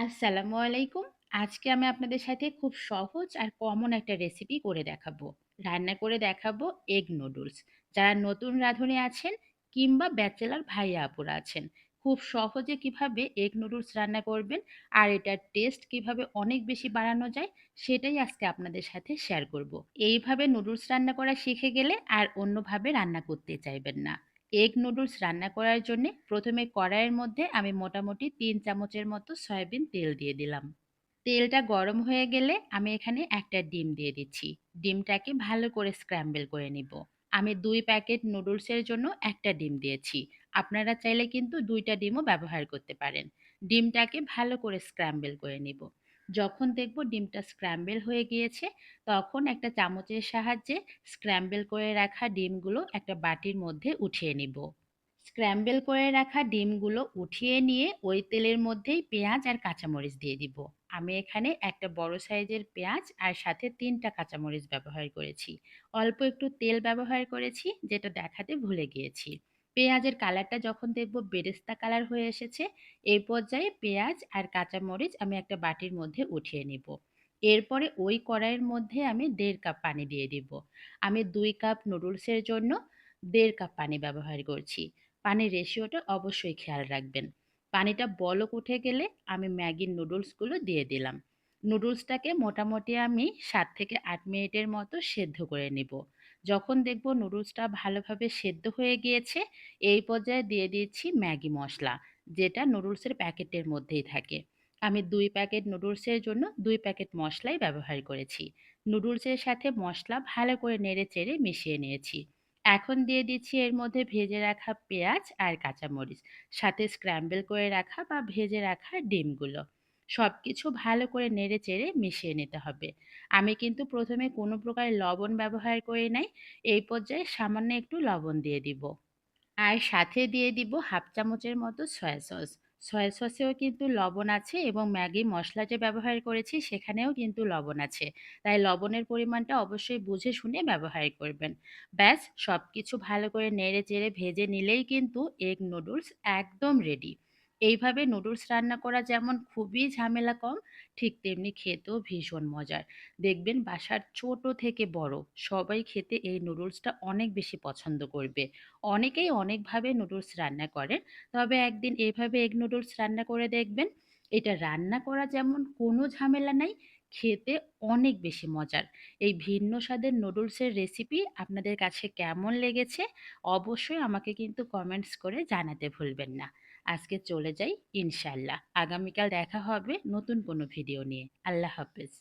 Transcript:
আসসালামু আলাইকুম। আজকে আমি আপনাদের সাথে খুব সহজ আর কমন একটা রেসিপি করে দেখাবো। রান্না করে দেখাবো এগ নুডলস। যারা নতুন রাঁধুনি আছেন কিংবা ব্যাচেলর ভাইয়া আপুরা আছেন, খুব সহজে কিভাবে এগ নুডলস রান্না করবেন আর এটার টেস্ট কিভাবে অনেক বেশি বাড়ানো যায় সেটাই আজকে আপনাদের সাথে শেয়ার করব। এইভাবে নুডলস রান্না করা শিখে গেলে আর অন্যভাবে রান্না করতে চাইবেন না। এগ নুডলস রান্না করার জন্যে প্রথমে কড়াইয়ের মধ্যে আমি মোটামুটি ৩ চামচের মতো সয়াবিন তেল দিয়ে দিলাম। তেলটা গরম হয়ে গেলে আমি এখানে একটা ডিম দিয়ে দিচ্ছি। ডিমটাকে ভালো করে স্ক্র্যাম্বল করে নিব। আমি ২ প্যাকেট নুডলসের জন্য একটা ডিম দিয়েছি। আপনারা চাইলে কিন্তু ২ টা ডিমও ব্যবহার করতে পারেন। ডিমটাকে ভালো করে স্ক্র্যাম্বল করে নিব। যখন দেখব ডিমটা স্ক্র্যাম্বল হয়ে গিয়েছে, তখন একটা চামচের সাহায্যে স্ক্র্যাম্বল করে রাখা ডিমগুলো একটা বাটির মধ্যে উঠিয়ে নিব। স্ক্র্যাম্বল করে রাখা ডিমগুলো উঠিয়ে নিয়ে ওই তেলের মধ্যেই পেঁয়াজ আর কাঁচামরিচ দিয়ে দিব। আমি এখানে একটা বড় সাইজের পেঁয়াজ আর সাথে ৩টা কাঁচামরিচ ব্যবহার করেছি। অল্প একটু তেল ব্যবহার করেছি, যেটা দেখাতে ভুলে গিয়েছি। পেঁয়াজের কালারটা যখন দেখব বেরেস্তা কালার হয়ে এসেছে, এই পর্যায়ে পেঁয়াজ আর কাঁচামরিচ আমি একটা বাটির মধ্যে উঠিয়ে নিব। এরপরে ওই কড়াইয়ের মধ্যে আমি ১.৫ কাপ পানি দিয়ে দিব। আমি ২ কাপ নুডলসের জন্য ১.৫ কাপ পানি ব্যবহার করছি। পানির রেশিওটা অবশ্যই খেয়াল রাখবেন। পানিটা বলক উঠে গেলে আমি ম্যাগির নুডলসগুলো দিয়ে দিলাম। নুডলসটাকে মোটামুটি আমি ৭ থেকে ৮ মিনিটের মতো সেদ্ধ করে নিব। যখন দেখব নুডলসটা ভালোভাবে সেদ্ধ হয়ে গিয়েছে, এই পর্যায়ে দিয়ে দিচ্ছি ম্যাগি মসলা, যেটা নুডলসের প্যাকেটের মধ্যেই থাকে। আমি ২ প্যাকেট নুডলসের জন্য ২ প্যাকেট মসলাই ব্যবহার করেছি। নুডলসের সাথে মসলা ভালো করে নেড়ে-চেড়ে মিশিয়ে নিয়েছি। এখন দিয়ে দিচ্ছি এর মধ্যে ভেজে রাখা পেঁয়াজ আর কাঁচামরিচ, সাথে স্ক্র্যাম্বল করে রাখা বা ভেজে রাখা ডিমগুলো। সবকিছু ভালো করে নেড়ে-চেড়ে মিশিয়ে নিতে হবে। আমি কিন্তু প্রথমে কোনো প্রকার লবণ ব্যবহার করি নাই। এই পর্যায়ে সামান্য একটু লবণ দিয়ে দিব। আর সাথে দিয়ে দিব ১/২ চামচের মতো সয়া সস। সয়া সসেও কিন্তু লবণ আছে এবং ম্যাগি মসলা যে ব্যবহার করেছি সেখানেও কিন্তু লবণ আছে। তাই লবণের পরিমাণটা অবশ্যই বুঝে শুনে ব্যবহার করবেন। ব্যাস সবকিছু ভালো করে নেড়ে-চেড়ে ভেজে নিলেই কিন্তু এগ নুডলস একদম রেডি। এইভাবে নুডলস রান্না করা যেমন খুবই ঝামেলা কম, ঠিক তেমনি খেতেও ভীষণ মজার। দেখবেন বাসার ছোট থেকে বড় সবাই খেতে এই নুডলসটা অনেক বেশি পছন্দ করবে। অনেকেই অনেকভাবে নুডলস রান্না করেন। তবে একদিন এভাবে এগ নুডলস রান্না করে দেখবেন। এটা রান্না করা যেমন কোনো ঝামেলা নাই, খেতে অনেক বেশি মজার। এই ভিন্ন স্বাদের নুডলসের রেসিপি আপনাদের কাছে কেমন লেগেছে? অবশ্যই আমাকে কিন্তু কমেন্টস করে জানাতে ভুলবেন না। আজকে চলে যাই ইনশাআল্লাহ। আগামীকাল দেখা হবে নতুন কোনো ভিডিও নিয়ে। আল্লাহ হাফেজ।